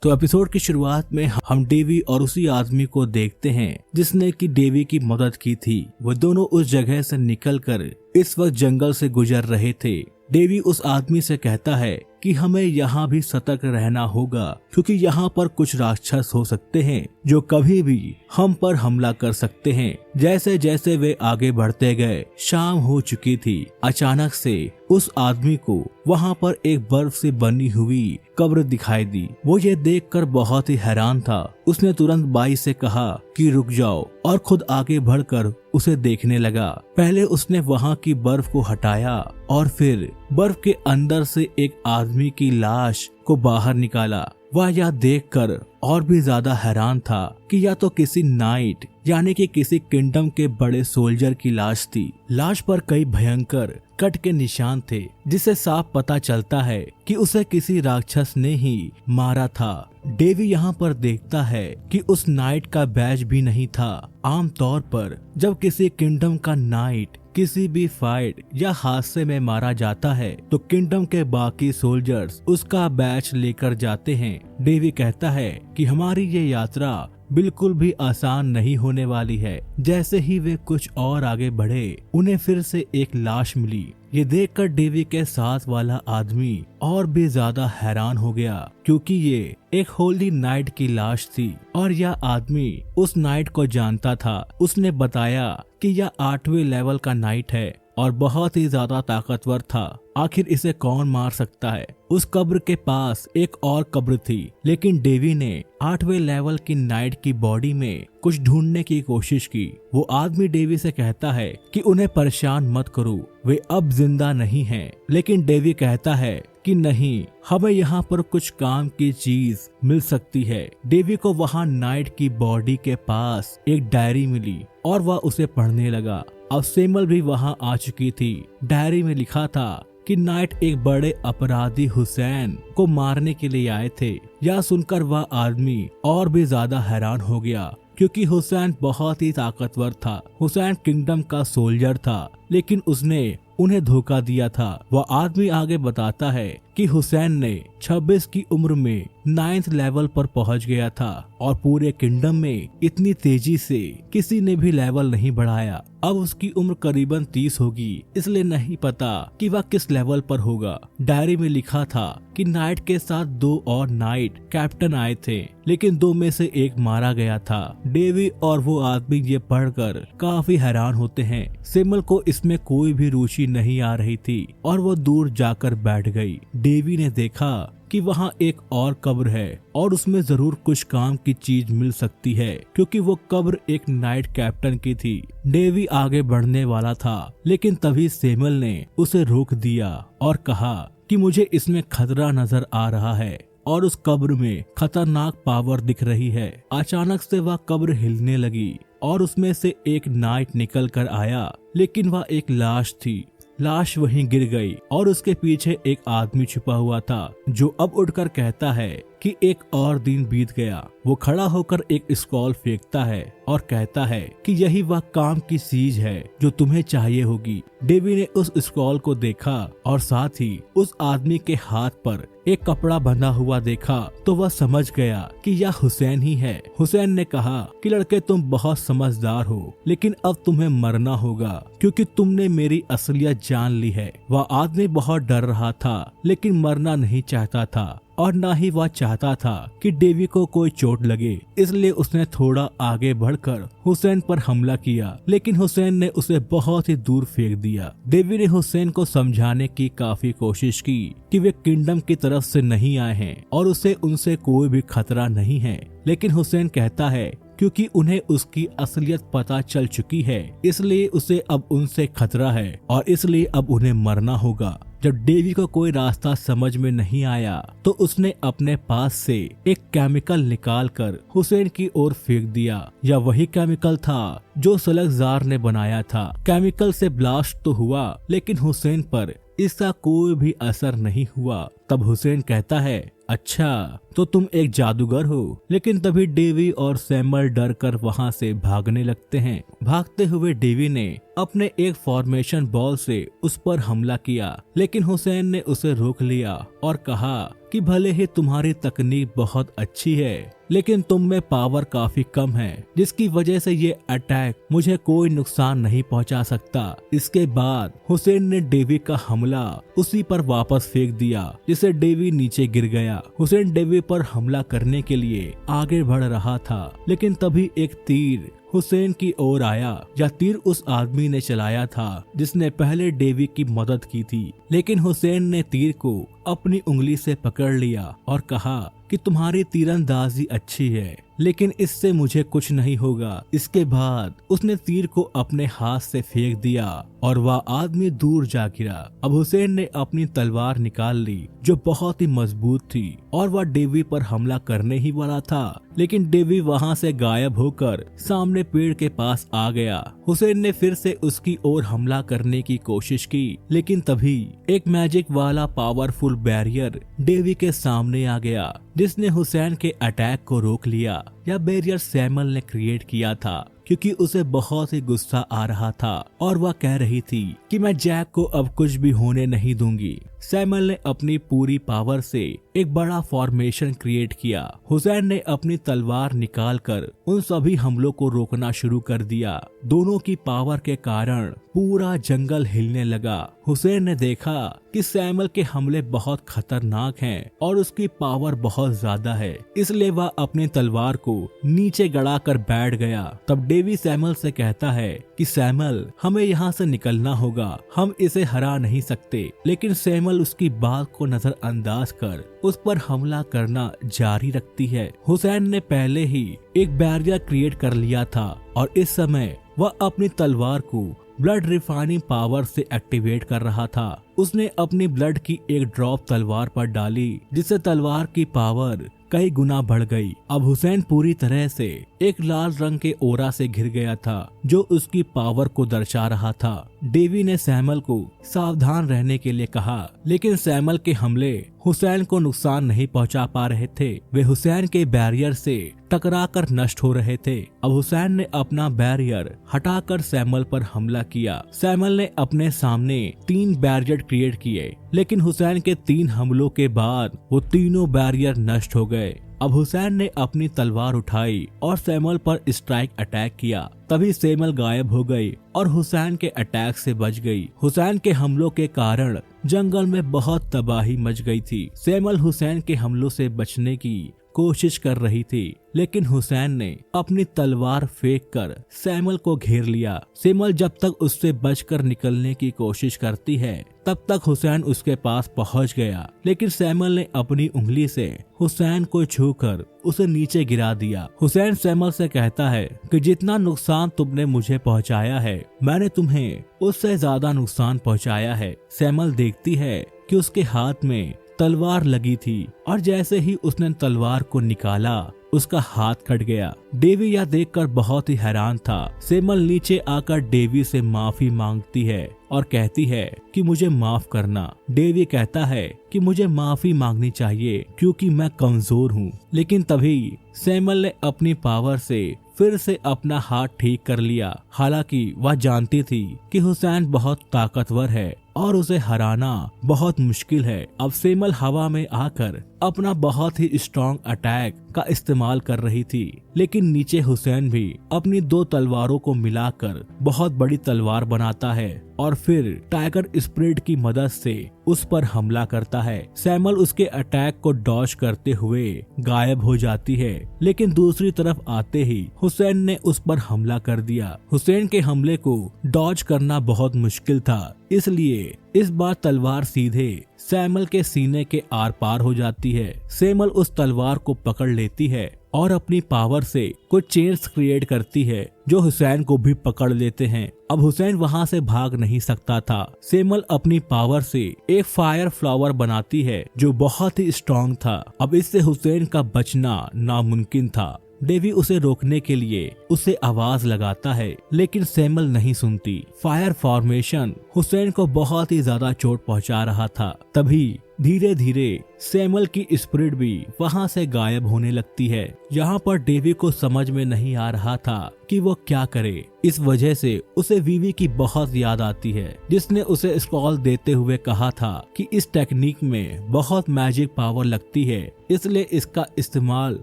तो एपिसोड की शुरुआत में हम डेवी और उसी आदमी को देखते हैं जिसने कि डेवी की मदद की थी। वो दोनों उस जगह से निकलकर इस वक्त जंगल से गुजर रहे थे। डेवी उस आदमी से कहता है कि हमें यहाँ भी सतर्क रहना होगा क्योंकि यहाँ पर कुछ राक्षस हो सकते हैं जो कभी भी हम पर हमला कर सकते हैं। जैसे जैसे वे आगे बढ़ते गए, शाम हो चुकी थी। अचानक से उस आदमी को वहाँ पर एक बर्फ से बनी हुई कब्र दिखाई दी। वो ये देखकर बहुत ही हैरान था। उसने तुरंत बाई से कहा कि रुक जाओ और खुद आगे बढ़कर उसे देखने लगा। पहले उसने वहाँ की बर्फ को हटाया और फिर बर्फ के अंदर से एक आदमी की लाश को बाहर निकाला। वह यह देखकर और भी ज्यादा हैरान था कि या तो किसी नाइट यानी कि किसी किंगडम के बड़े सोल्जर की लाश थी। लाश पर कई भयंकर कट के निशान थे जिससे साफ पता चलता है कि उसे किसी राक्षस ने ही मारा था। डेवी यहाँ पर देखता है कि उस नाइट का बैज भी नहीं था। आमतौर पर जब किसी किंगडम का नाइट किसी भी फाइट या हादसे में मारा जाता है तो किंगडम के बाकी सोल्जर्स उसका बैच लेकर जाते हैं। डेवी कहता है कि हमारी ये यात्रा बिल्कुल भी आसान नहीं होने वाली है। जैसे ही वे कुछ और आगे बढ़े, उन्हें फिर से एक लाश मिली। ये देखकर डेवी के साथ वाला आदमी और भी ज्यादा हैरान हो गया क्योंकि ये एक होली नाइट की लाश थी और यह आदमी उस नाइट को जानता था। उसने बताया कि यह 8वें लेवल का नाइट है और बहुत ही ज्यादा ताकतवर था। आखिर इसे कौन मार सकता है? उस कब्र के पास एक और कब्र थी, लेकिन डेवी ने 8वें लेवल की नाइट की बॉडी में कुछ ढूंढने की कोशिश की। वो आदमी डेवी से कहता है कि उन्हें परेशान मत करो, वे अब जिंदा नहीं हैं। लेकिन डेवी कहता है कि नहीं, हमें यहाँ पर कुछ काम की चीज मिल सकती है। डेवी को वहाँ नाइट की बॉडी के पास एक डायरी मिली और वह उसे पढ़ने लगा। अब सेमल भी वहाँ आ चुकी थी। डायरी में लिखा था कि नाइट एक बड़े अपराधी हुसैन को मारने के लिए आए थे। यह सुनकर वह आदमी और भी ज्यादा हैरान हो गया क्योंकि हुसैन बहुत ही ताकतवर था। हुसैन किंगडम का सोल्जर था, लेकिन उसने उन्हें धोखा दिया था। वह आदमी आगे बताता है कि हुसैन ने 26 की उम्र में 9th लेवल पर पहुंच गया था और पूरे किंगडम में इतनी तेजी से किसी ने भी लेवल नहीं बढ़ाया। अब उसकी उम्र करीबन 30 होगी, इसलिए नहीं पता कि वह किस लेवल पर होगा। डायरी में लिखा था कि नाइट के साथ 2 और नाइट कैप्टन आए थे, लेकिन 2 में से एक मारा गया था। डेवी और वो आदमी ये पढ़कर काफी हैरान होते हैं। सेमल को इसमें कोई भी रुचि नहीं आ रही थी और वो दूर जाकर बैठ गई। डेवी ने देखा कि वहाँ एक और कब्र है और उसमें जरूर कुछ काम की चीज मिल सकती है क्योंकि वो कब्र एक नाइट कैप्टन की थी। डेवी आगे बढ़ने वाला था, लेकिन तभी सेमल ने उसे रोक दिया और कहा कि मुझे इसमें खतरा नजर आ रहा है और उस कब्र में खतरनाक पावर दिख रही है। अचानक से वह कब्र हिलने लगी और उसमें से एक नाइट निकल कर आया, लेकिन वह एक लाश थी। लाश वहीं गिर गई और उसके पीछे एक आदमी छुपा हुआ था जो अब उठकर कहता है कि एक और दिन बीत गया। वो खड़ा होकर एक स्क्रॉल फेंकता है और कहता है कि यही वह काम की चीज है जो तुम्हें चाहिए होगी। डेवी ने उस स्क्रॉल को देखा और साथ ही उस आदमी के हाथ पर एक कपड़ा बंधा हुआ देखा तो वह समझ गया कि यह हुसैन ही है। हुसैन ने कहा कि लड़के तुम बहुत समझदार हो, लेकिन अब तुम्हें मरना होगा क्योंकि तुमने मेरी असलियत जान ली है। वह आदमी बहुत डर रहा था, लेकिन मरना नहीं चाहता था और ना ही वह चाहता था कि डेवी को कोई चोट लगे, इसलिए उसने थोड़ा आगे बढ़कर हुसैन पर हमला किया, लेकिन हुसैन ने उसे बहुत ही दूर फेंक दिया। डेवी ने हुसैन को समझाने की काफी कोशिश की कि वे किंगडम की तरफ से नहीं आए हैं और उसे उनसे कोई भी खतरा नहीं है, लेकिन हुसैन कहता है क्योंकि उन्हें उसकी असलियत पता चल चुकी है, इसलिए उसे अब उनसे खतरा है और इसलिए अब उन्हें मरना होगा। जब डेवी को कोई रास्ता समझ में नहीं आया तो उसने अपने पास से एक केमिकल निकालकर हुसैन की ओर फेंक दिया। यह वही केमिकल था जो सलगजार ने बनाया था। केमिकल से ब्लास्ट तो हुआ, लेकिन हुसैन पर इसका कोई भी असर नहीं हुआ। तब हुसैन कहता है, अच्छा तो तुम एक जादूगर हो। लेकिन तभी डेवी और सैमल डर कर वहाँ से भागने लगते हैं। भागते हुए डेवी ने अपने एक फॉर्मेशन बॉल से उस पर हमला किया, लेकिन हुसैन ने उसे रोक लिया और कहा कि भले ही तुम्हारी तकनीक बहुत अच्छी है, लेकिन तुम में पावर काफी कम है, जिसकी वजह से ये अटैक मुझे कोई नुकसान नहीं पहुंचा सकता। इसके बाद हुसैन ने डेवी का हमला उसी पर वापस फेंक दिया, जिससे डेवी नीचे गिर गया। हुसैन डेवी पर हमला करने के लिए आगे बढ़ रहा था, लेकिन तभी एक तीर हुसैन की ओर आया। यह तीर उस आदमी ने चलाया था जिसने पहले डेवी की मदद की थी, लेकिन हुसैन ने तीर को अपनी उंगली से पकड़ लिया और कहा कि तुम्हारी तीरंदाजी अच्छी है, लेकिन इससे मुझे कुछ नहीं होगा। इसके बाद उसने तीर को अपने हाथ से फेंक दिया और वह आदमी दूर जा गिरा। अब हुसैन ने अपनी तलवार निकाल ली जो बहुत ही मजबूत थी और वह डेवी पर हमला करने ही वाला था, लेकिन डेवी वहां से गायब होकर सामने पेड़ के पास आ गया। हुसैन ने फिर से उसकी ओर हमला करने की कोशिश की, लेकिन तभी एक मैजिक वाला पावरफुल बैरियर डेवी के सामने आ गया, जिसने हुसैन के अटैक को रोक लिया। यह बैरियर सैमुअल ने क्रिएट किया था क्योंकि उसे बहुत ही गुस्सा आ रहा था और वह कह रही थी कि मैं जैक को अब कुछ भी होने नहीं दूंगी। सैमुअल ने अपनी पूरी पावर से एक बड़ा फॉर्मेशन क्रिएट किया। हुसैन ने अपनी तलवार निकालकर उन सभी हमलों को रोकना शुरू कर दिया। दोनों की पावर के कारण पूरा जंगल हिलने लगा। हुसैन ने देखा कि सैमुअल के हमले बहुत खतरनाक हैं और उसकी पावर बहुत ज्यादा है, इसलिए वह अपनी तलवार को नीचे गड़ाकर बैठ गया। तब डेवी सैमुअल से कहता है कि सैमुअल, हमें यहाँ से निकलना होगा, हम इसे हरा नहीं सकते। लेकिन सैमुअल उसकी बात को नजरअंदाज कर उस पर हमला करना जारी रखती है। हुसैन ने पहले ही एक बैरियर क्रिएट कर लिया था और इस समय वह अपनी तलवार को ब्लड रिफाइनिंग पावर से एक्टिवेट कर रहा था। उसने अपनी ब्लड की एक ड्रॉप तलवार पर डाली, जिससे तलवार की पावर कई गुना बढ़ गई। अब हुसैन पूरी तरह से एक लाल रंग के ओरा से घिर गया था, जो उसकी पावर को दर्शा रहा था। डेवी ने सैमुअल को सावधान रहने के लिए कहा, लेकिन सैमुअल के हमले हुसैन को नुकसान नहीं पहुंचा पा रहे थे। वे हुसैन के बैरियर से टकराकर नष्ट हो रहे थे। अब हुसैन ने अपना बैरियर हटाकर सैमुअल पर हमला किया। सैमुअल ने अपने सामने 3 बैरियर क्रिएट किए, लेकिन हुसैन के 3 हमलों के बाद वो तीनों बैरियर नष्ट हो गए। अब हुसैन ने अपनी तलवार उठाई और सैमुअल पर स्ट्राइक अटैक किया। तभी सैमुअल गायब हो गई और हुसैन के अटैक से बच गई। हुसैन के हमलों के कारण जंगल में बहुत तबाही मच गई थी। सैमुअल हुसैन के हमलों से बचने की कोशिश कर रही थी, लेकिन हुसैन ने अपनी तलवार फेंककर सैमुअल को घेर लिया। सैमुअल जब तक उससे बचकर निकलने की कोशिश करती है, तब तक हुसैन उसके पास पहुंच गया, लेकिन सैमुअल ने अपनी उंगली से हुसैन को छूकर उसे नीचे गिरा दिया। हुसैन सैमुअल से कहता है कि जितना नुकसान तुमने मुझे पहुंचाया है, मैंने तुम्हें उससे ज्यादा नुकसान पहुंचाया है। सैमुअल देखती है कि उसके हाथ में तलवार लगी थी और जैसे ही उसने तलवार को निकाला, उसका हाथ कट गया। डेवी यह देखकर बहुत ही हैरान था। सैमुअल नीचे आकर डेवी से माफी मांगती है और कहती है कि मुझे माफ करना। डेवी कहता है कि मुझे माफी मांगनी चाहिए क्योंकि मैं कमजोर हूँ। लेकिन तभी सैमुअल ने अपनी पावर से फिर से अपना हाथ ठीक कर लिया। हालांकि वह जानती थी कि हुसैन बहुत ताकतवर है और उसे हराना बहुत मुश्किल है। अब सैमुअल हवा में आकर अपना बहुत ही स्ट्रॉन्ग अटैक का इस्तेमाल कर रही थी, लेकिन नीचे हुसैन भी अपनी 2 तलवारों को मिलाकर बहुत बड़ी तलवार बनाता है और फिर टाइगर स्पिरिट की मदद से उस पर हमला करता है। सैमुअल उसके अटैक को डॉज करते हुए गायब हो जाती है, लेकिन दूसरी तरफ आते ही हुसैन ने उस पर हमला कर दिया। हुसैन के हमले को डॉज करना बहुत मुश्किल था, इसलिए इस बार तलवार सीधे सैमुअल के सीने के आर पार हो जाती है। सैमुअल उस तलवार को पकड़ लेती है और अपनी पावर से कुछ चेन्स क्रिएट करती है जो हुसैन को भी पकड़ लेते हैं। अब हुसैन वहां से भाग नहीं सकता था। सैमुअल अपनी पावर से एक फायर फ्लावर बनाती है जो बहुत ही स्ट्रॉन्ग था। अब इससे हुसैन का बचना नामुमकिन था। डेवी उसे रोकने के लिए उसे आवाज लगाता है, लेकिन सैमुअल नहीं सुनती। फायर फॉर्मेशन हुसैन को बहुत ही ज्यादा चोट पहुंचा रहा था। तभी धीरे धीरे सैमुअल की स्पिरिट भी वहाँ से गायब होने लगती है। यहाँ पर डेवी को समझ में नहीं आ रहा था कि वो क्या करे। इस वजह से उसे वीवी की बहुत याद आती है, जिसने उसे स्क्रॉल देते हुए कहा था कि इस टेक्निक में बहुत मैजिक पावर लगती है, इसलिए इसका इस्तेमाल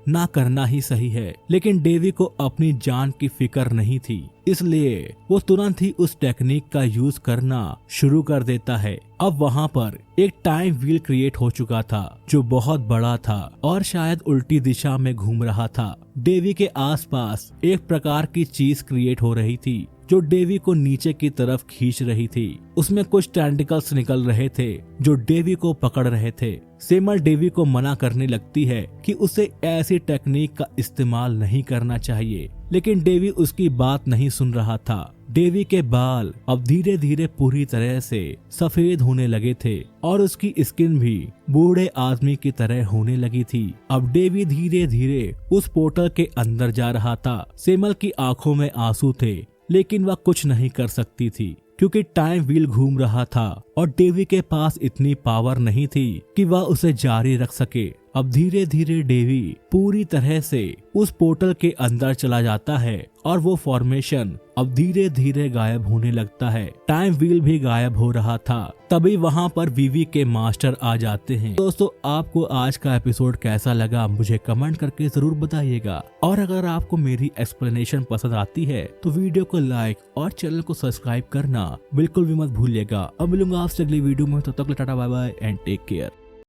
ना करना ही सही है। लेकिन डेवी को अपनी जान की फिक्र नहीं थी, इसलिए वो तुरंत ही उस टेक्निक का यूज करना शुरू कर देता है। अब वहाँ पर एक टाइम व्हील क्रिएट हो चुका था जो बहुत बड़ा था और शायद उल्टी दिशा में घूम रहा था। डेवी के आसपास एक प्रकार की चीज क्रिएट हो रही थी जो डेवी को नीचे की तरफ खींच रही थी। उसमें कुछ टेंटिकल्स निकल रहे थे जो डेवी को पकड़ रहे थे। सैमुअल डेवी को मना करने लगती है कि उसे ऐसी टेक्निक का इस्तेमाल नहीं करना चाहिए, लेकिन डेवी उसकी बात नहीं सुन रहा था। डेवी के बाल अब धीरे धीरे पूरी तरह से सफेद होने लगे थे और उसकी स्किन भी बूढ़े आदमी की तरह होने लगी थी। अब डेवी धीरे धीरे उस पोर्टल के अंदर जा रहा था। सैमुअल की आंखों में आंसू थे, लेकिन वह कुछ नहीं कर सकती थी क्योंकि टाइम व्हील घूम रहा था और डेवी के पास इतनी पावर नहीं थी कि वह उसे जारी रख सके। अब धीरे धीरे डेवी पूरी तरह से उस पोर्टल के अंदर चला जाता है और वो फॉर्मेशन अब धीरे धीरे गायब होने लगता है। टाइम व्हील भी गायब हो रहा था। तभी वहाँ पर वीवी के मास्टर आ जाते हैं। दोस्तों, आपको आज का एपिसोड कैसा लगा मुझे कमेंट करके जरूर बताइएगा, और अगर आपको मेरी एक्सप्लेनेशन पसंद आती है तो वीडियो को लाइक और चैनल को सब्सक्राइब करना बिल्कुल भी मत भूलिएगा। अब मिलूंगा आपसे अगली वीडियो में, तब तक tata bye bye and take care.